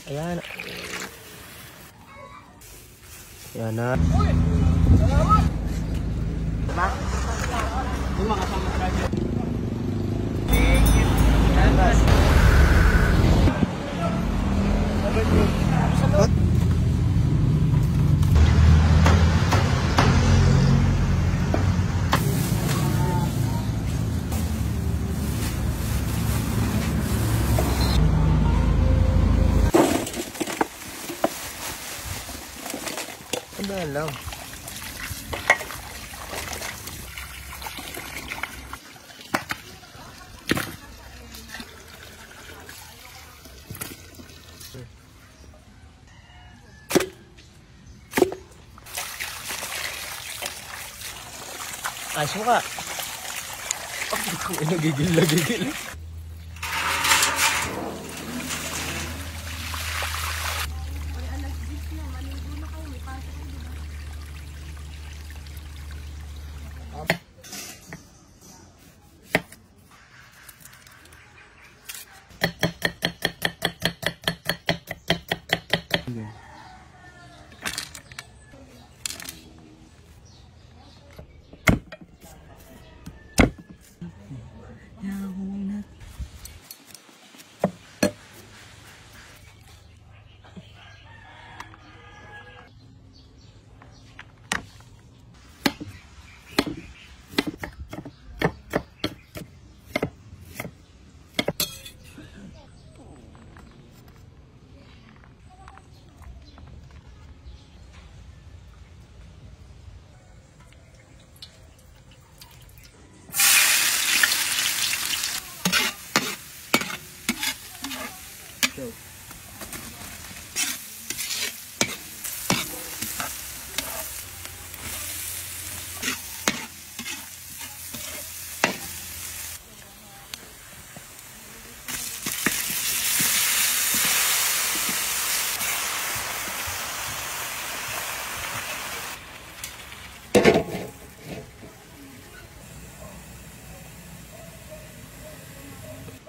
Ayan. Ayan na. Uy! Salamat! Ma? Yung mga kasama sa radyo. What? Ano lang? Ayos mo ka. Nagigil.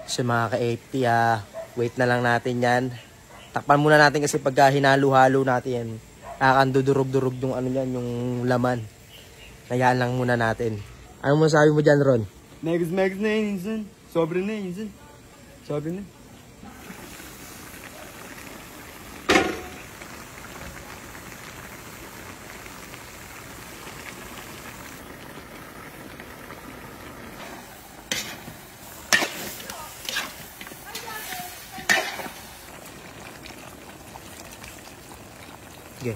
So mga ka-80, wait na lang natin yan. Takpan muna natin kasi pagka hinalo-halo natin yan, kakandudurog-durog yung ano yan, yung laman. Hayaan lang muna natin. Ano masabi mo dyan, Ron? Megas na yun, insan. Sobre na yun, insan. Sobre na. Okay.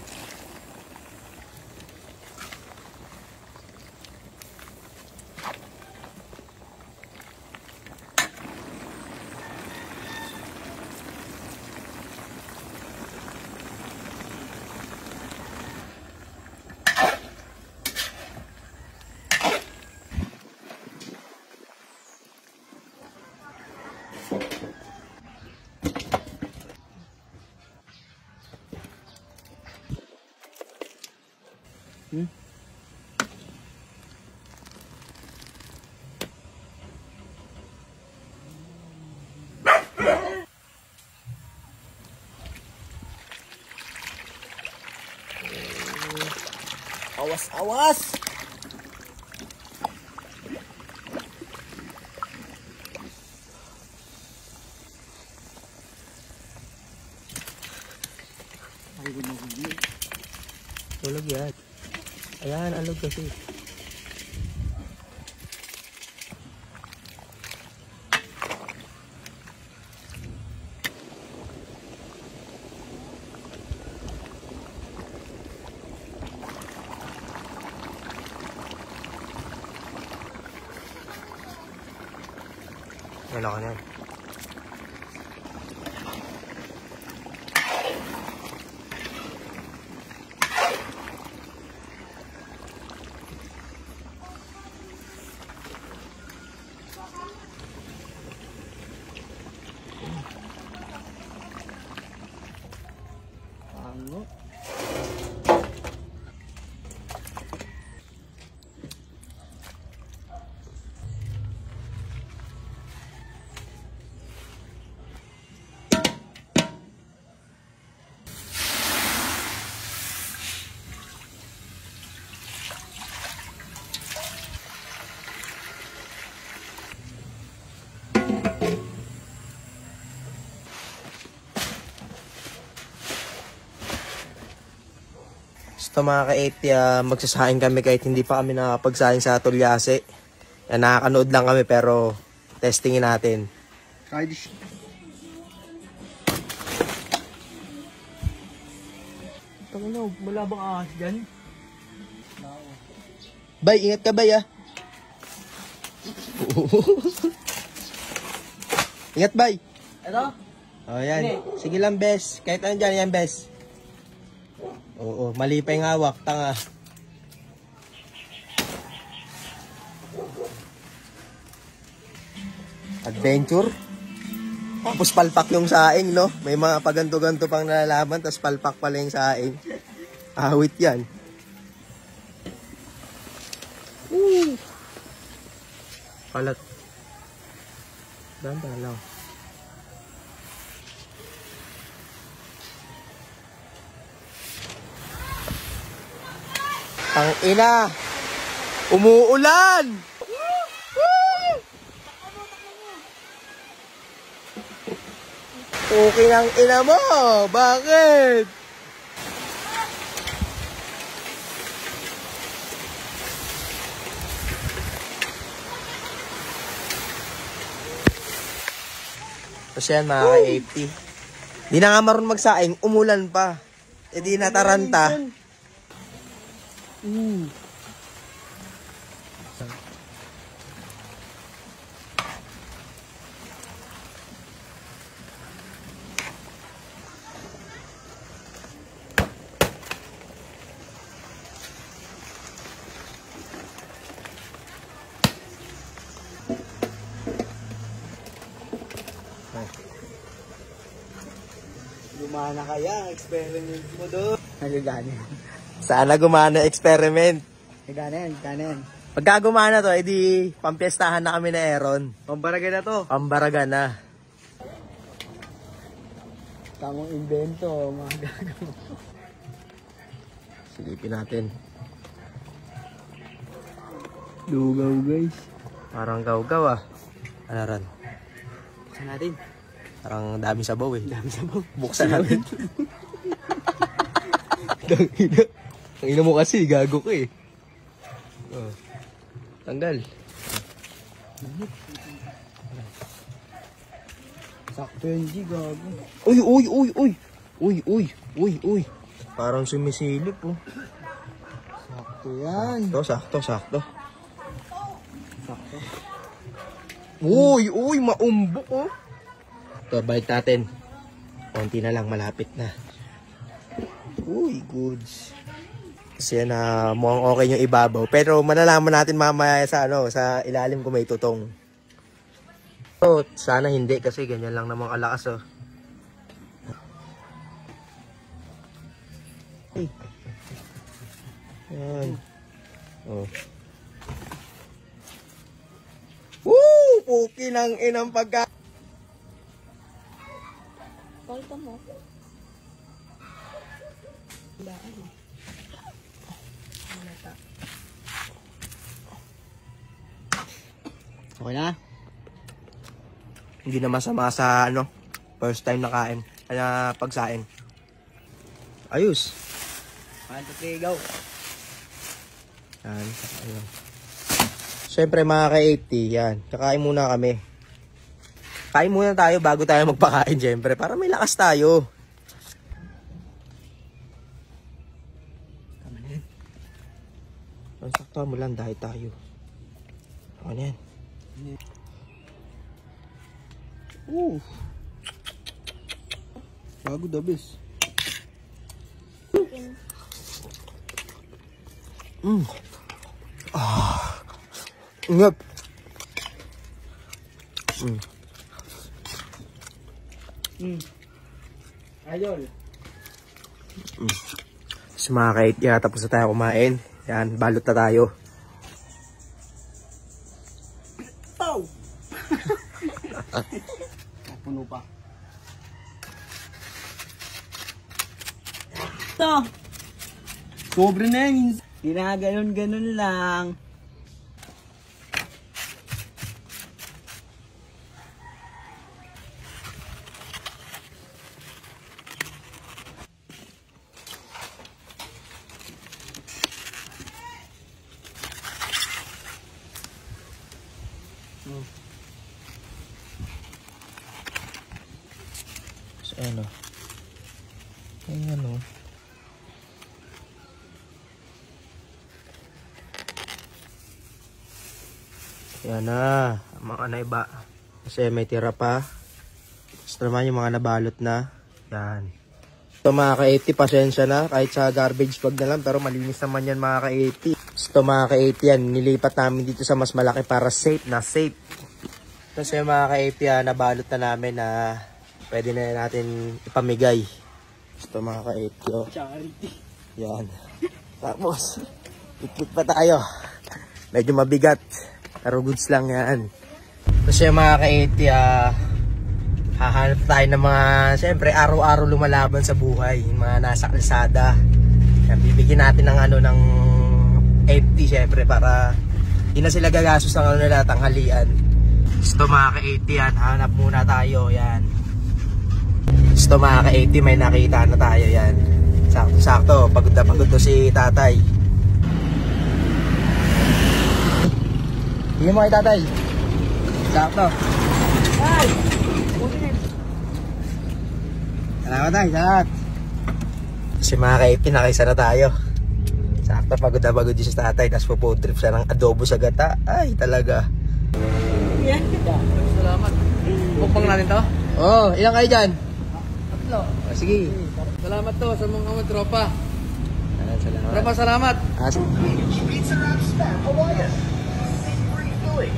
Awas! Tulog yan. Ayan, alog kasi. Wala ka na yan. Ano? Ito mga ka-80, magsasaing kami kahit hindi pa kami nakapagsaing sa Tulyase. Yan, nakakanood lang kami pero testingin natin. Tangina, wala bang ahas dyan? Bay, ingat ka bay ah. Ingat bay. Ito? Oh, yan. Sige lang, bes. Kahit ano dyan, yan, bes. Oo, mali pa yung hawak. Tanga. Adventure. Tapos palpak yung saing, no? May mga paganto-ganto pang nalalaman, tapos palpak pala yung saing. Awit yan. Palat. Dahan-dahan lang. Ang ina! Umuulan! Okay ng ina mo! Bakit? Tapos yan mga ka-80. Di na nga marunong magsaing, umulan pa. E di nataranta. Gumana kaya, experiment mo doon. Nagagana yan. Sana gumana experiment. Gana yan. Pagka gumana to, edi pampiestahan na kami na Aaron. Pambaraga na to. Pambaraga na. Tamang invento, mga gago. Silipin natin. Lugaw guys. Parang gaw-gaw ah. Ano ran? Buksan natin. Parang dami sabaw eh. Dami sabaw. Buksan natin. Ang ina mo kasi, gago ko eh. Oh. Tanggal. Sakto yun, G, gago. Uy. Parang sumisilip oh. Sakto yan. Sakto. Sakto. Uy, maumbok oh. Ito, balik natin. Konti na lang, malapit na. Uy, goods. Kasi yan mukhang okay yung ibabaw. Pero malalaman natin mamaya sa sa ilalim kung may tutong. So, sana hindi kasi ganyan lang naman kalakas oh. Hey. Yan. Oh. Woo! Puki ng inang pagka... Palta mo. Okay na? Hindi na masama sa first time na kain. Kaya pagsaing. Ayos. 1, 2, 3, go. Yan. Ayun. Siyempre mga ka-80, yan. Kakain muna kami. Kain muna tayo bago tayo magpakain, siyempre. Para may lakas tayo. Tama na yan. Ang sakto mo lang dahil tayo. Ano yan? Bago dabis. Ngap. Ayol. So mga ka-80, tapos na tayo kumain. Yan, balot na tayo. Pow! Puno pa. Ito! Pobre na yan. Ginaganon-ganon lang. So, ano. Ayan, ano. Yan na. Mga naiba. Kasi may tira pa. Gusto naman yung mga nabalot na. Yan. Ito mga ka-80, pasensya na. Kahit sa garbage bag na lang. Pero malinis naman yan mga ka-80. Ito mga ka-80 yan. Nilipat namin dito sa mas malaki para safe na safe. Kasi mga ka-80 yan, nabalot na namin na pwede na natin ipamigay. Ito mga ka-80. Oh. Charity. Yan. Tapos, ikit pa tayo. Medyo mabigat. Pero goods lang yan. Kasi mga ka-80, hahanap tayo ng mga, siyempre, araw-araw lumalaban sa buhay. Yung mga nasa kalsada. Yan, bibigyan natin ng ano, ng 80, siyempre, para hindi na sila gagastos ng ano nila, tanghalian. Gusto mga ka-80 yan, hanap muna tayo, yan. Gusto mga ka-80, may nakita na tayo, yan. Sakto-sakto, pagod na pagod to si tatay. Hindi mo kay tatay. Sakto. Ay! Salamat tayo, salamat. Kasi mga ka-80, nakaisa na tayo. Sakto, pagod na pagod yung si tatay. Tapos po trip siya ng adobo sa gata. Ay, talaga. Yan. Salamat. Bukbang natin to? Oh, ilang kayo dyan? Tatlo. Oh, sige. Salamat to sa mga tropa. Salamat. Tropa, salamat. Pizza Wrap Spam Hawaiian. Refueling.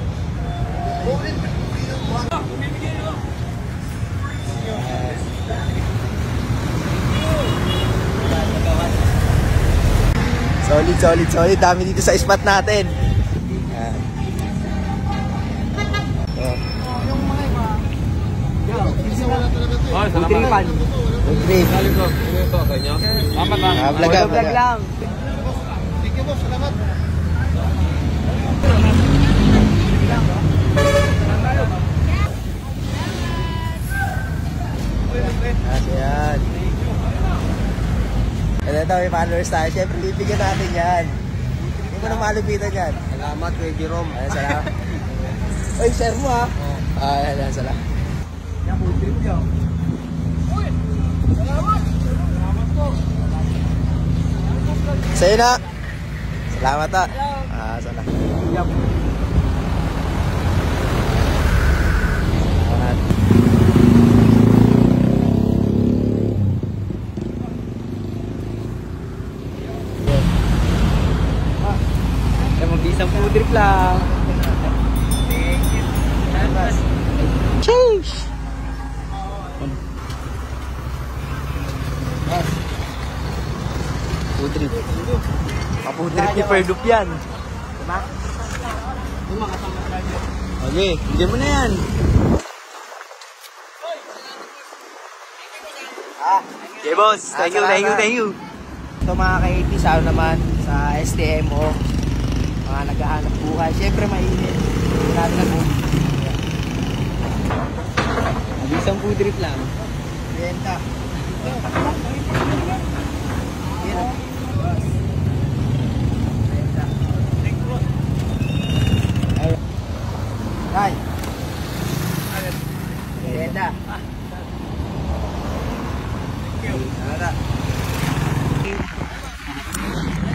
Solid, solid, solid. Dami dito sa spot natin. Yan. Oh. Oh, salamat. Good trip. Ito sa inyo. Salamat lang. Vlog lang. Thank you, boss. Salamat. Yan. And ito, may followers tayo. Siyempre, bibigyan natin yan. Hindi mo na malupitan yan. Salamat kay Jerome. Ayan, salamat. Uy, share mo ha. Ayan, salamat. Yan, food trip yan. Sa'yo na. Salamat ha. Salamat. Salamat. Yan, mag-isang food trip lang. Cheers! Food trip. Food trip ni Perdup yan. Diba? Okay, hindi mo na yan. Okay, boss. Thank you, thank you, thank you. Ito mga ka-80 sa ano naman, sa STMO. Mga naghahanap buhay. Siyempre mainit. Hindi natin na buhay. Mag-isang food trip lang. Benta. Tay. Benta.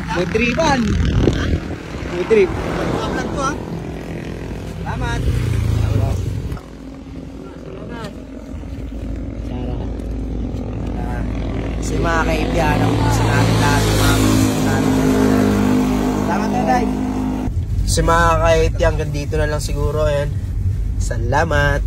Food tripan. Food trip. Vlog ko ha. Salamat. Kasi mga kaibigan, ang gusto natin lahat ng mga gusto natin. Salamat tatay. Kasi mga kaibigan, hanggang dito na lang siguro. Ayan. Salamat.